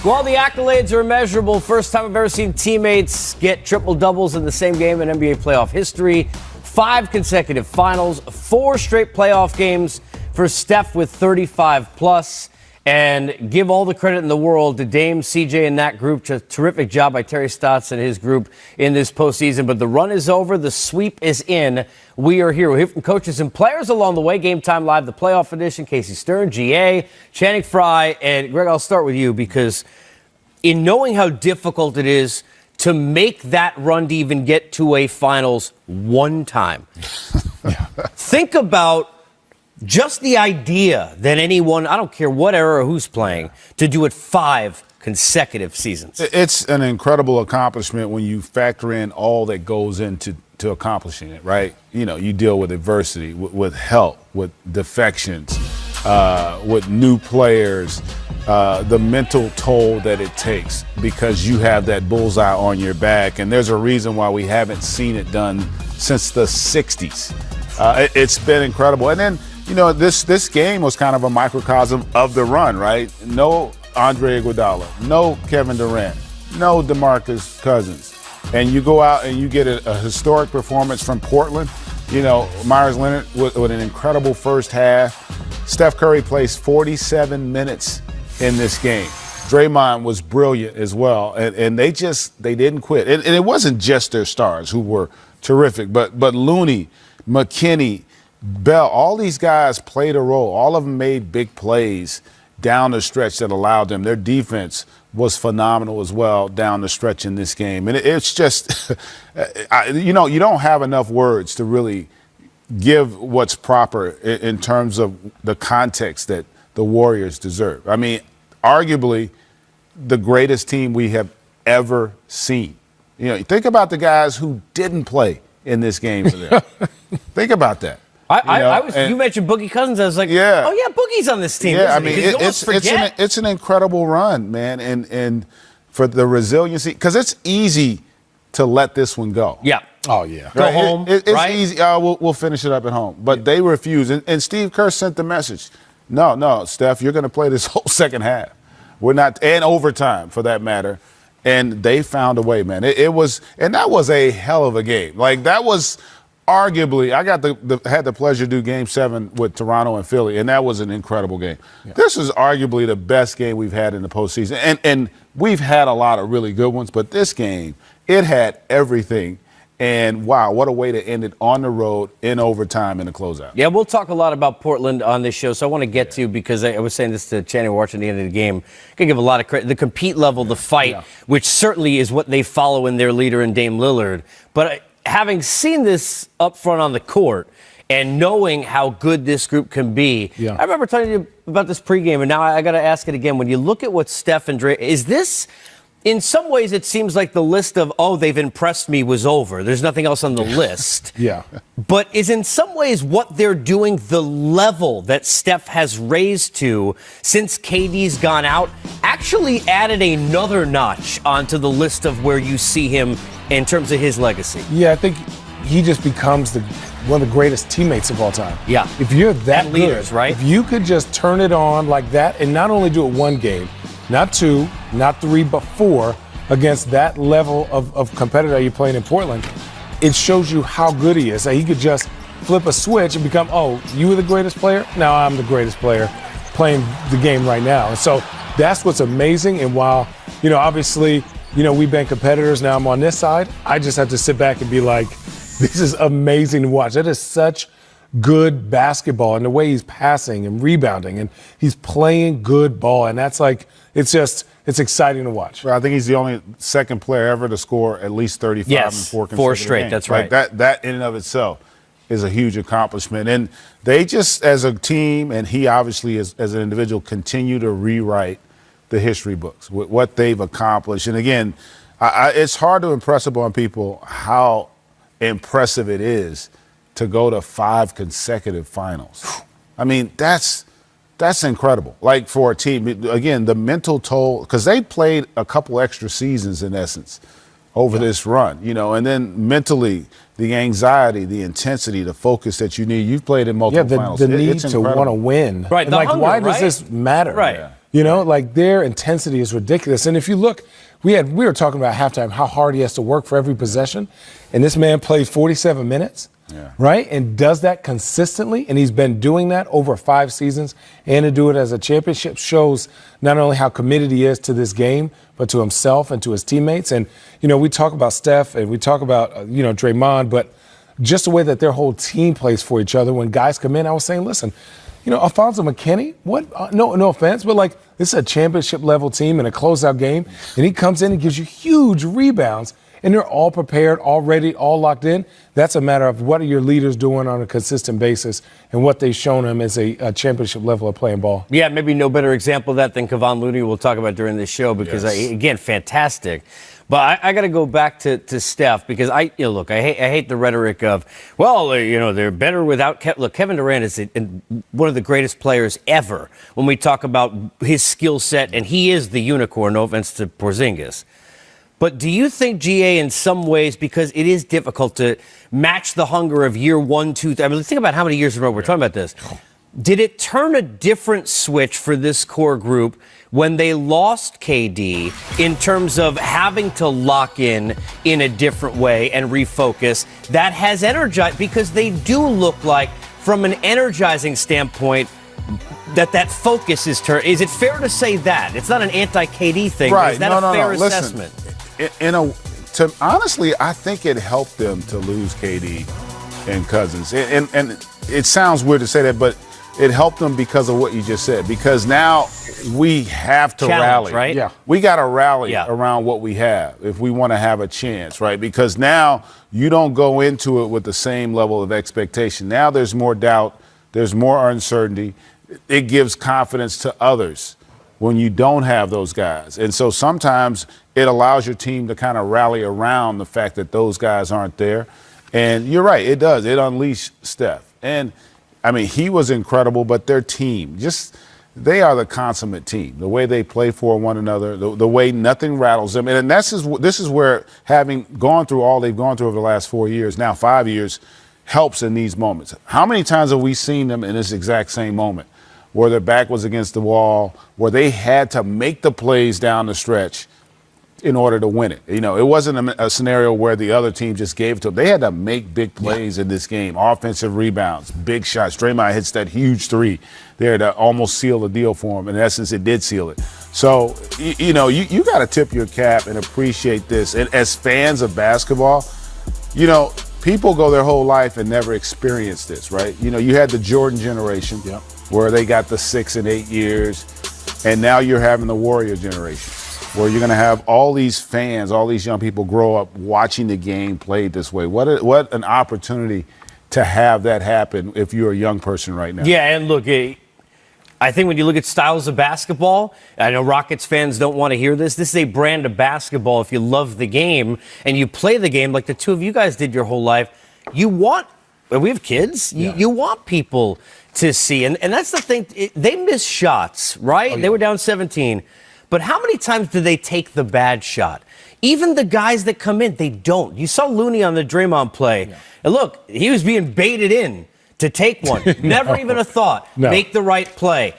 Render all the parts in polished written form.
While the accolades are immeasurable, first time I've ever seen teammates get triple-doubles in the same game in NBA playoff history. 5 consecutive finals, 4 straight playoff games for Steph with 35+. And give all the credit in the world to Dame, CJ, and that group. Just terrific job by Terry Stotts and his group in this postseason. But the run is over. The sweep is in. We are here. We'll hear from coaches and players along the way. Game Time Live, the playoff edition. Casey Stern, GA, Channing Frye. And, Greg, I'll start with you because in knowing how difficult it is to make that run to even get to a finals one time, think about just the idea that anyone, I don't care what era or who's playing, to do it 5 consecutive seasons. It's an incredible accomplishment when you factor in all that goes into accomplishing it, right? You know, you deal with adversity, with help, with defections, with new players, the mental toll that it takes because you have that bullseye on your back. And there's a reason why we haven't seen it done since the 60s. It's been incredible. And then, you know, this game was kind of a microcosm of the run, right? No Andre Iguodala, no Kevin Durant, no DeMarcus Cousins. And you go out and you get a historic performance from Portland. You know, Myers Leonard with an incredible first half. Steph Curry plays 47 minutes in this game. Draymond was brilliant as well. And they didn't quit. And it wasn't just their stars who were terrific, but Looney, McKinney, Bell, all these guys played a role. All of them made big plays down the stretch that allowed them. Their defense was phenomenal as well down the stretch in this game. And it's just, you know, you don't have enough words to really give what's proper in terms of the context that the Warriors deserve. I mean, arguably the greatest team we have ever seen. You know, think about the guys who didn't play in this game for them. Think about that. You mentioned Boogie Cousins. I was like, yeah. Oh, yeah, Boogie's on this team. Yeah, I mean, it's an incredible run, man. And for the resiliency, because it's easy to let this one go. Yeah. Oh, yeah. Go home, it's right? easy. We'll finish it up at home. But they refuse. And Steve Kerr sent the message. No, Steph, you're going to play this whole second half. We're not, and overtime for that matter. And they found a way, man. That was a hell of a game. Like, that was arguably, I had the pleasure to do Game 7 with Toronto and Philly, and that was an incredible game. Yeah. This is arguably the best game we've had in the postseason. And we've had a lot of really good ones, but this game, it had everything. And, wow, what a way to end it on the road in overtime in the closeout. Yeah, we'll talk a lot about Portland on this show, so I want to get to, because I was saying this to Channing watching the end of the game, I can give a lot of credit. The compete level, the fight, which certainly is what they follow in their leader in Dame Lillard. But having seen this up front on the court and knowing how good this group can be, I remember telling you about this pregame, and now I got to ask it again. When you look at what Steph and Dre, is this, in some ways it seems like the list of, they've impressed me was over. There's nothing else on the list. Yeah. But is in some ways what they're doing, the level that Steph has raised to since KD's gone out, actually added another notch onto the list of where you see him in terms of his legacy? Yeah, I think he just becomes one of the greatest teammates of all time. Yeah. If you're that leaders, good, right? If you could just turn it on like that and not only do it one game, not 2, not 3, but 4 against that level of competitor you're playing in Portland, it shows you how good he is. That he could just flip a switch and become, you were the greatest player? Now I'm the greatest player playing the game right now. And so that's what's amazing. And while, obviously, we've been competitors, now I'm on this side, I just have to sit back and be like, this is amazing to watch. That is such good basketball, and the way he's passing and rebounding, and he's playing good ball. And that's like, it's exciting to watch. Well, I think he's the only second player ever to score at least 35 in 4 consecutive 4 straight, games. that's right. Like that in and of itself is a huge accomplishment. And they just, as a team, and he obviously as an individual, continue to rewrite the history books with what they've accomplished. And again, it's hard to impress upon people how impressive it is to go to 5 consecutive finals. I mean, that's incredible. Like, for a team, again, the mental toll, because they played a couple extra seasons in essence over this run, and then mentally, the anxiety, the intensity, the focus that you need. You've played in multiple finals. The need to want to win. Right. And why does this matter? Right. You know, like their intensity is ridiculous. And if you look, we were talking about halftime, how hard he has to work for every possession. And this man plays 47 minutes, right? And does that consistently. And he's been doing that over 5 seasons. And to do it as a championship shows not only how committed he is to this game, but to himself and to his teammates. And, you know, we talk about Steph and we talk about, Draymond, but just the way that their whole team plays for each other. When guys come in, I was saying, listen, Alfonso McKinney, what? No offense, but like this is a championship level team in a closeout game, and he comes in and gives you huge rebounds, and they're all prepared, all ready, all locked in. That's a matter of what are your leaders doing on a consistent basis and what they've shown them as a championship level of playing ball. Yeah, maybe no better example of that than Kevon Looney we'll talk about during this show because, again, fantastic. But I got to go back to Steph because I hate the rhetoric of, they're better without Kevin. Look, Kevin Durant is one of the greatest players ever when we talk about his skill set, and he is the unicorn, no offense to Porzingis. But do you think, GA, in some ways, because it is difficult to match the hunger of year 1, 2, 3, I mean, think about how many years in a row we're talking about this. Did it turn a different switch for this core group when they lost KD in terms of having to lock in a different way and refocus? That has energized, because they do look like, from an energizing standpoint, that focus is turned. Is it fair to say that? It's not an anti-KD thing. Right. Is that a fair assessment? Honestly, I think it helped them to lose KD and Cousins. And it sounds weird to say that, but it helped them because of what you just said. Because now we have to rally. Right? Yeah. We got to rally around what we have if we want to have a chance, right? Because now you don't go into it with the same level of expectation. Now there's more doubt. There's more uncertainty. It gives confidence to others when you don't have those guys. And so sometimes it allows your team to kind of rally around the fact that those guys aren't there. And you're right, it does. It unleashed Steph. And, I mean, he was incredible, but their team, they are the consummate team. The way they play for one another, the way nothing rattles them. And this is where, having gone through all they've gone through over the last 4 years, now 5 years, helps in these moments. How many times have we seen them in this exact same moment where their back was against the wall, where they had to make the plays down the stretch in order to win it? It wasn't a scenario where the other team just gave it to them. They had to make big plays in this game, offensive rebounds, big shots. Draymond hits that huge three there to almost seal the deal for him. In essence, it did seal it. So, you got to tip your cap and appreciate this. And as fans of basketball, people go their whole life and never experience this, right? You had the Jordan generation where they got the 6 and 8 years, and now you're having the Warrior generation where you're going to have all these fans, all these young people grow up watching the game played this way. What an opportunity to have that happen if you're a young person right now. Yeah, and look, I think when you look at styles of basketball, I know Rockets fans don't want to hear this. This is a brand of basketball. If you love the game and you play the game like the two of you guys did your whole life, we have kids, you want people to see. And that's the thing. They miss shots, right? Oh, yeah. They were down 17. But how many times do they take the bad shot? Even the guys that come in, they don't. You saw Looney on the Draymond play. Yeah. And look, he was being baited in to take one. Never even a thought. No. Make the right play.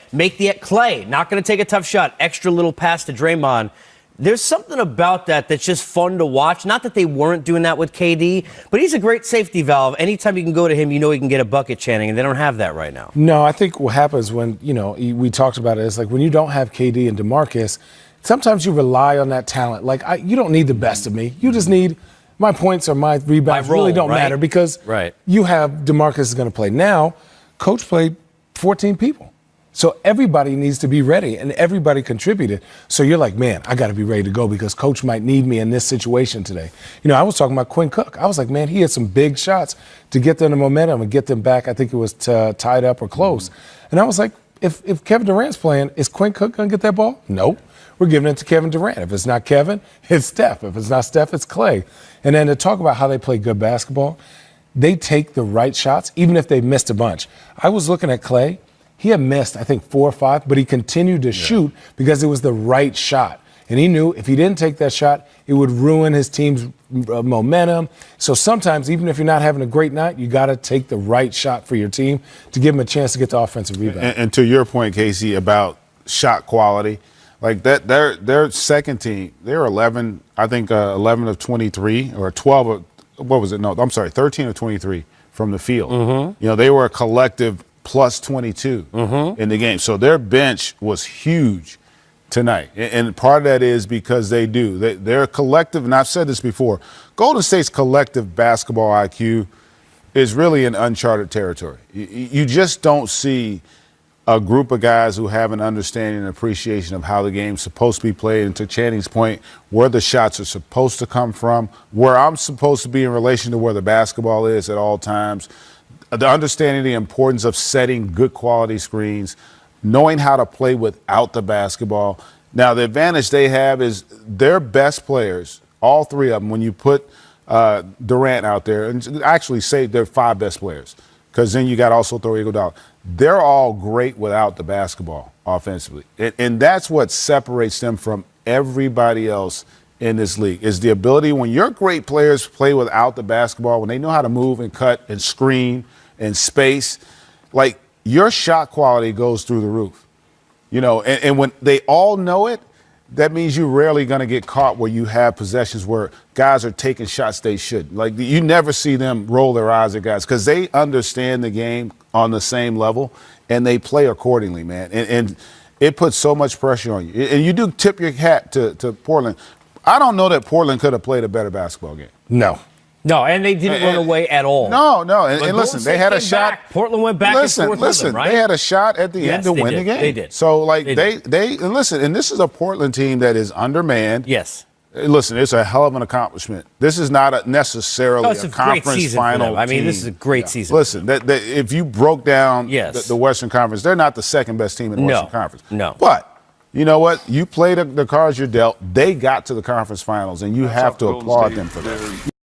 Clay, not going to take a tough shot. Extra little pass to Draymond. There's something about that that's just fun to watch. Not that they weren't doing that with KD, but he's a great safety valve. Anytime you can go to him, he can get a bucket, Channing, and they don't have that right now. No, I think what happens when, we talked about it, is like when you don't have KD and DeMarcus, sometimes you rely on that talent. Like, you don't need the best of me. You just need my points or my rebounds. Really don't matter because you have DeMarcus is going to play. Now, Coach played 14 people. So everybody needs to be ready, and everybody contributed. So you're like, man, I got to be ready to go because Coach might need me in this situation today. I was talking about Quinn Cook. I was like, man, he had some big shots to get them the momentum and get them back. I think it was tied up or close. And I was like, if Kevin Durant's playing, is Quinn Cook going to get that ball? Nope. We're giving it to Kevin Durant. If it's not Kevin, it's Steph. If it's not Steph, it's Clay. And then to talk about how they play good basketball, they take the right shots, even if they missed a bunch. I was looking at Clay. He had missed, I think, 4 or 5, but he continued to shoot because it was the right shot. And he knew if he didn't take that shot, it would ruin his team's momentum. So sometimes, even if you're not having a great night, you got to take the right shot for your team to give them a chance to get the offensive rebound. And to your point, Casey, about shot quality. Like that, their second team, they were 11, I think 11 of 23 or 12 of, what was it? No, I'm sorry, 13 of 23 from the field. You know, they were a collective plus 22 in the game. So their bench was huge tonight. And part of that is because they're collective, and I've said this before, Golden State's collective basketball IQ is really in uncharted territory. You just don't see a group of guys who have an understanding and appreciation of how the game's supposed to be played, and to Channing's point, where the shots are supposed to come from, where I'm supposed to be in relation to where the basketball is at all times, the understanding the importance of setting good quality screens, knowing how to play without the basketball. Now, the advantage they have is their best players, all three of them, when you put Durant out there, and actually say they're 5 best players, because then you got to also throw Iguodala. They're all great without the basketball offensively. And that's what separates them from everybody else in this league, is the ability when your great players play without the basketball, when they know how to move and cut and screen and space, like your shot quality goes through the roof. You know, and when they all know it, that means you're rarely going to get caught where you have possessions where guys are taking shots they shouldn't. Like, you never see them roll their eyes at guys because they understand the game on the same level and they play accordingly, man. And it puts so much pressure on you. And you do tip your hat to Portland. I don't know that Portland could have played a better basketball game. No. No, and they didn't run away at all. No. And listen, they had a shot. Back. Portland went back and forth with them, right? They had a shot at the end to win the game. They did. So, like, and listen, and this is a Portland team that is undermanned. Yes. Listen, it's a hell of an accomplishment. This is not necessarily a conference final team. I mean, this is a great season. Listen, if you broke down the Western Conference, they're not the second best team in the Western Conference. No. But you know what? You play the cards you're dealt. They got to the conference finals, and you have to applaud them for that.